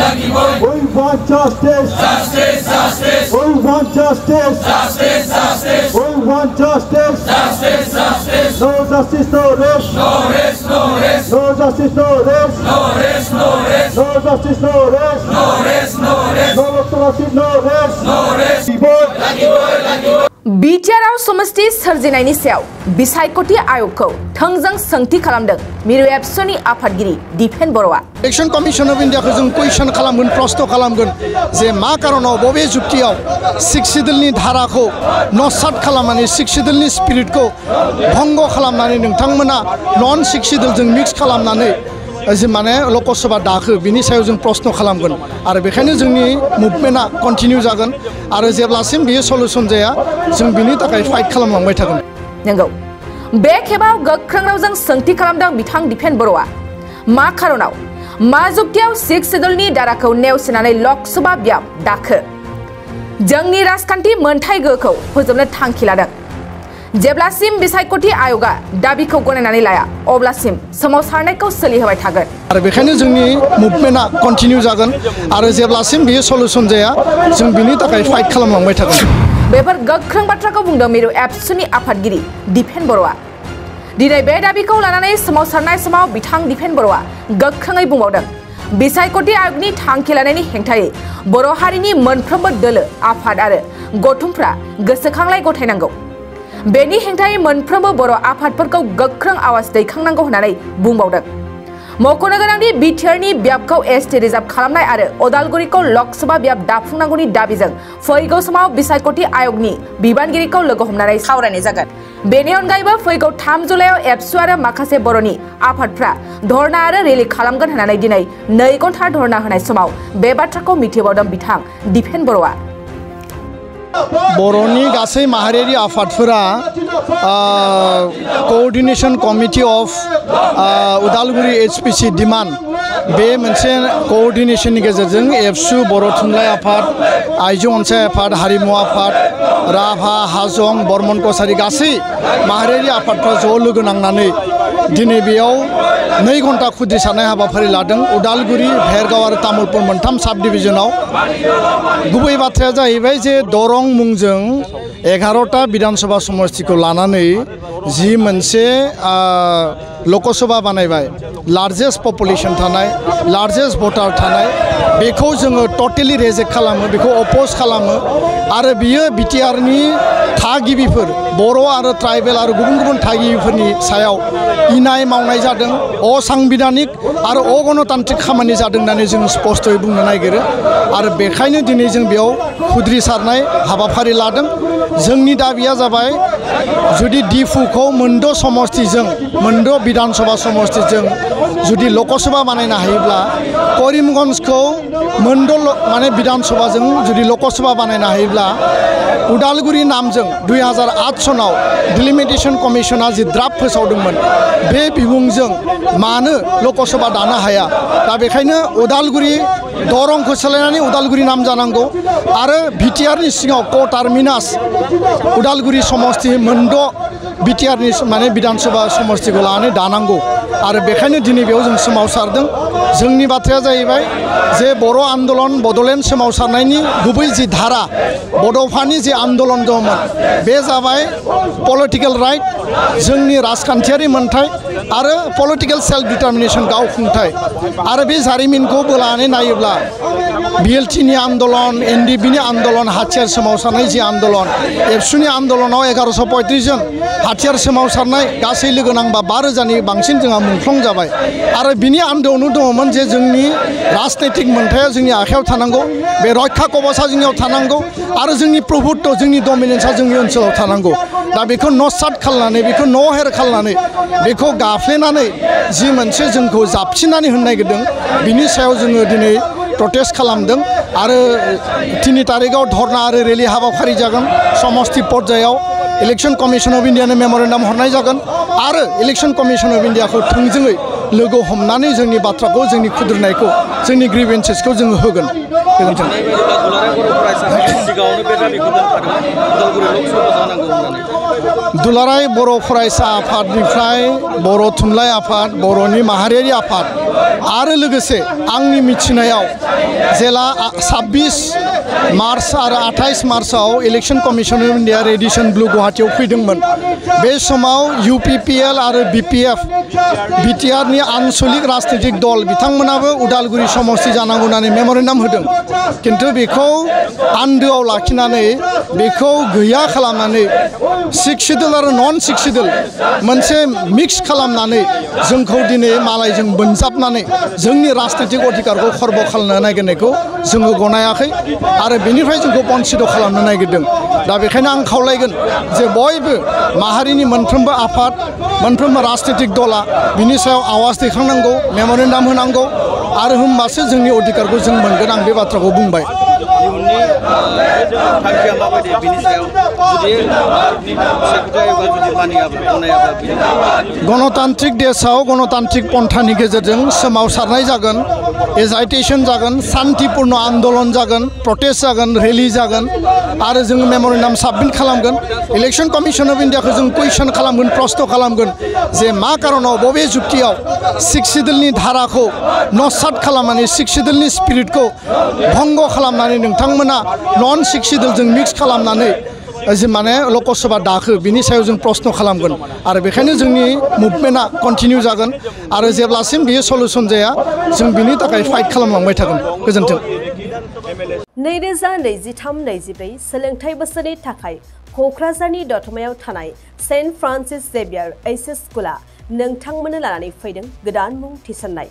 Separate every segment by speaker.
Speaker 1: We want justice.
Speaker 2: Justice, justice.
Speaker 1: We want justice.
Speaker 2: Justice, justice.
Speaker 1: We want justice.
Speaker 2: Justice, justice.
Speaker 1: No justice, no rest.
Speaker 2: No rest, no rest.
Speaker 1: No justice, no rest.
Speaker 2: No rest, no rest.
Speaker 1: No justice, no rest.
Speaker 2: No rest, no rest.
Speaker 1: No justice, no rest.
Speaker 2: No rest.
Speaker 3: बिटिआरआव समष्टि सोरजिनायनि सायाव बिसायख'थि आय'गखौ थोंजों सोंथि खालामदों मिरु एबसुनि आफादगिरि दिपेन बर'आ।
Speaker 4: इलेक्शन कमिशन ऑफ इंडिया को जों क्वेश्चन खालामगोन प्रश्न खालामगोन जे मा कारणाव बबे जुक्तियाव सिक्स शिड्यूलनि धाराखौ नसात खालामनानै सिक्स शिड्यूलनि स्पिरिटखौ भंग खालामनानै नोंथांमोना नन सिक्स शिड्यूलजों मिक्स खालामनानै माने लकसभा दाखो बिनि सायाव जों प्रश्न खालामगोन आरो बेखायनो जोंनि मुभमेन्टआ कन्टिनिउ जागोन आरो जेब्लासिम बेयो सल्युसन जाया जों बिनि थाखाय फाइट खालामलांबाय थागोन।
Speaker 3: नंगौ बे खेबाव गोख्रों रावजों सोंथि खालामदों बिथां दिपेन बर'आ मा खारनाव मा जुक्तियाव सिक्स शिड्यूलनि दाराखौ नेवसिनानै लकसभा बियाब दाखो जोंनि राजखान्थि मोनथाय गोहोखौ फोजोबनो थांखि लादों जेब्लासिम बिसायख'थि आय'गा दाबिखौ गनायनानै लाया अब्लासिम सोमावसारनायखौ सोलिहोबाय थागोन
Speaker 4: आरो बेखायनो जोंनि मुभमेन्टआ कन्टिनिउ जागोन आरो जेब्लासिम बेयो सल्युसन जाया जों बिनि थाखाय फाइट खालामलांबाय थागोन।
Speaker 3: बेफोर गोख्रों बाथ्राखौ बुंदों मिरु एबसुनि आफादगिरि दिपेन बर'आ। दिनै बे दाबिखौ लानानै सोमावसारनाय समाव बिथां दिपेन बर'आ गोख्रोङै बुंबावदों बिसायख'थि आय'गनि थांखि लानायनि हेंथायै बर' हारिनि मोनफ्रोमबो दोलो आफाद आरो गौथुमफ्रा गोसोखांलाय गथायनांगौ बेनि हेंथायै मोनफ्रोमबो बर' आफादफोरखौ गोख्रों आवाज दैखांनांगौ होननानै बुंबावदों। मख'नो गोनांदि बिटिआरनि बियाबखौ एसटि रिजार्भ खालामनाय आरो उदालगुरिखौ लकसभा बियाब दाफुंनांगौनि दाबिजों फैगौ समाव बिसायख'थि आय'गनि बिबानगिरिखौ लोगो हमनानै सावरायनाय जागोन। बेनि अनगायैबो फैगौ 3 जुलाइआव एबसु आरो माखासे बर'नि आफादफ्रा धर्ना आरो रेलि खालामगोन होननानै दिनै 2 घन्टा धर्ना होनाय समाव बे बाथ्राखौ मिथिबावदों बिथां दिपेन बर'आ।
Speaker 4: बर'नि गासै माहारियारि आफादफोरा coordination committee of Udalguri HPC demand बे मोनसे कोअर्डिनेशननि गेजेरजों एबसु बर' थुनलाइ आफाद आइजो अनसाय आफाद हारिमु आफाद राभा हाजं बर्मन कसारि गासै माहारियारि आफादफ्रा ज' लोगो नांनानै दिनै बेयाव 2 घन्टा खुद्रिसारनाय हाबाफारि लादों उदालगुरि भेरगाव आरो तामुलपुर मोनथाम साब डिभिजनाव। गुबै बाथ्राया जाहैबाय जे दरं मुंजों 11टा विधानसभा समष्टिखौ लानानै जि मोनसे लकसभा बानायबाय लार्जेस्ट पपुलेशन थानाय लार्जेस्ट भटार थानाय बेखौ जोङो टटेलि रिजेक्ट खालामो बेखौ अपोज खालामो आरो बियो बिटिआरनि थागिबिफोर बर' आरो ट्राइबेल आरो गुबुन गुबुन थागिबिफोरनि सायाव इनाय मावनाय जादों असंबिधानिक आरो अगणतान्त्रिक खामानि जादों होननानै जों स्पष्टयै बुंनो नागिरो आरो बेखायनो दिनै जों बेयाव खुद्रिसारनाय हाबाफारि लादों। जोंनि दाबिया जाबाय जुदि डिफुखौ मोनद' समष्टिजों मोनद' विधानसभा समष्टिजों जुदि लकसभा बानायनो हायोब्ला करिमगंजखौ मोनद' माने विधानसभाजों जुदि लकसभा बानायनो हायोब्ला उदालगुरि नामजों 2008 सनाव डिलिमिटेशन कमिशना जि ड्राफ्ट फोसावदोंमोन बे बिमुंजों मानो लकसभा दानो हाया दा बेखायनो उदालगुरि दरंखौ सोलायनानै उदालगुरि नाम जानांगौ आरो बिटिआरनि सिङाव क टार्मिनास उदालगुरि समष्टि मोनद' बिटिआरनि माने विधानसभा समष्टिखौ लानानै दानांगौ आरो बेखायनो दिनै बेयाव जों सोमावसारदों। जोंनि बाथ्राया जाहैबाय जे बर' आन्दलन बड'लेण्ड सोमावसारनायनि गुबै जि धारा बड'फानि जि आन्दलन दंमोन बे जाबाय पलिटिकेल राइट जोंनि राजखान्थियारि मोनथाय आरो पलिटिकेल सेल्फ डिटारमिनेशन गावखुंथाय आरो बे जारिमिनखौ बोलानानै नायोब्ला बिएलटिनि आन्दलन एनडिबिनि आन्दलन हाथियार सोमावसारनाय जि आन्दलन एबसुनि आन्दलनाव 1135 जन हाथियार सोमावसारनाय गासै लोगो नांबा 5000नि बांसिन जोंहा मुंख्लं जाबाय आरो बिनि आन्दोआवनो दङमोन जे जोंनि राजनैतिक मोनथाया जोंनि आखायाव थानांगौ बे रैखा कबचा जोंनियाव थानांगौ आरो जोंनि प्रभुत्व जोंनि डमिनेन्सआ जोंनि ओनसोलाव थानांगौ दा बेखौ नसात खालामनानै बेखौ नहेर खालामनानै बेखौ गाफ्लेनानै जि मोनसे जोंखौ जाबसिननानै होनो नागिरदों बिनि सायाव जोङो दिनै प्रटेस्ट खालामदों आरो 3 तारिखआव धर्ना आरो रेलि हाबाफारि जागोन समष्टि पर्यायाव इलेक्शन कमिशन अफ इंडियानो मेमोरेन्डाम हरनाय जागोन आरो इलेक्शन कमिशन अफ इंडियाखौ थोंजोङै लोगो हमनानै जोंनि बाथ्राखौ जोंनि खुद्रिनायखौ जोंनि ग्रिभेन्सेसखौ जोङो होगोन। दुलाराय बर' फरायसा आफादनिफ्राय बर' थुनलाइ आफाद बर'नि माहारियारि आफाद आरो लोगोसे आंनि मिथिनायाव जेला 26 मार्च आरो 28 मार्चआव election commission of India Radisson Blu गुवाहाटीयाव फैदोंमोन बे समाव UPPL आरो BPF बिटिआरनि आनसलिक राजनीतिक दल बिथांमोनाबो उदालगुरि समस्ति जानांगौ होननानै मेम'रेन्डाम होदों किन्तु बेखौ आन्दोआव लाखिनानै बेखौ गैया खालामनानै 6 शिड्युल आरो नन 6 शिड्युल मोनसे मिक्स खालामनानै जोंखौ दिनै मालायजों बोनजाबनानै जोंनि राजनीतिक अधिकारखौ खर्ब खालामनो नागिरनायखौ जोङो गनायाखै आरो बेनिफ्राय जोंखौ बन्सित खालामनो नागिरदों दा बेखायनो आं खावलायगोन जे बयबो माहारिनि मोनफ्रोमबो आफाद मोनफ्रोमबो राजनीतिक दला बिनि सायाव आवाज दैखांनांगौ मेम'रेन्डाम होनांगौ आरो होमबासो जोंनि अधिकारखौ जों मोनगोन आं बे बाथ्राखौ बुंबाय गणतान्त्रिक देशआव गणतान्त्रिक पन्थानि गेजेरजों सोमावसारनाय जागोन एजाइटेशन जागोन शान्तिपूर्ण आन्दोलन जागोन प्रटेस्ट जागोन रेलि जागोन आरो जों मेम'रेन्डाम साबमिट खालामगोन इलेक्शन कमिशन अफ इन्डियाखौ जों कुइसन खालामगोन प्रश्न खालामगोन जे मा कारनाव बबे जुक्तियाव 6 शिड्युलनि धाराखौ नसात खालामनानै 6 शिड्युलनि स्पिरिटखौ भंग खालामनानै नोंथांमोना नन 6 शिड्युलजों मिक्स खालामनानै माने लकसभा दाखो बिनि सायाव जों प्रश्न खालामगोन आरो बेखायनो जोंनि मुभमेन्टआ कन्टिनिउ जागोन आरो जेब्लासिम बेयो सल्युसन जाया जों बिनि थाखाय फाइट खालामलांबाय थागोन गोजोन्थों
Speaker 5: 2023-24 सोलोंथाइ बोसोरनि थाखाय क'क्राझारनि दतमायाव थानाय सेन्ट फ्रान्सिस जेभियार एचएस स्कुला नोंथांमोननो लानानै फैदों गोदान मुं थिसननाय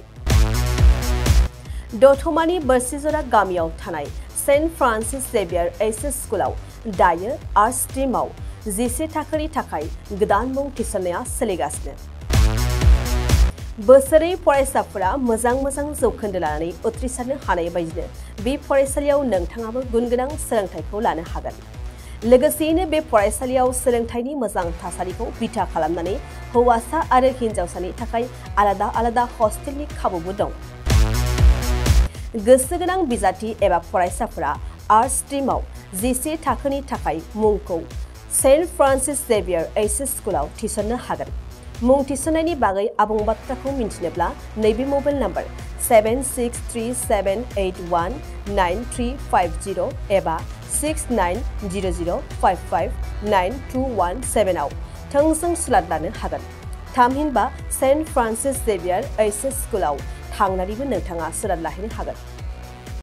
Speaker 5: दतमानि बोरसिजरा गामियाव थानाय सेन्ट फ्रान्सिस जेभियार एचएस स्कुलाव दायो आर्ट स्ट्रीमाव 11 थाखोनि थाखाय गोदान मुं थिसननाया सोलिगासिनो बोसोरै फरायसाफोरा मोजां जौखोन्दो लानानै उथ्रिसारनो हानाय बायदिनो बे फरायसालियाव नोंथाङाबो गुनगोनां सोलोंथाइखौ लानो हागोन लोगोसेयैनो बे फरायसालियाव सोलोंथाइनि मोजां थासारिखौ बिथा खालामनानै हौवासा आरो हिन्जावसानि थाखाय आलादा हस्टेलनि खाबुबो दं गोसो गोनां बिजाथि एबा फरायसाफोरा आर्ट स्ट्रीमाव 11 थाखोनि थाखाय मुंखौ सेन्ट फ्रान्सिस जेभियार एचएस स्कुलाव थिसननो हागोन मुं थिसननायनि बागै आबुं बाथ्राखौ मिन्थिनोब्ला नैबे मबाइल नम्बर 7637819350 एबा 6900559217 आव थोंजों सुलाद लानो हागोन थामहिनबा सेन्ट फ्रान्सिस जेभियार एचएस स्कुलाव थांनानैबो नोंथाङा सुलाद लाहैनो हागोन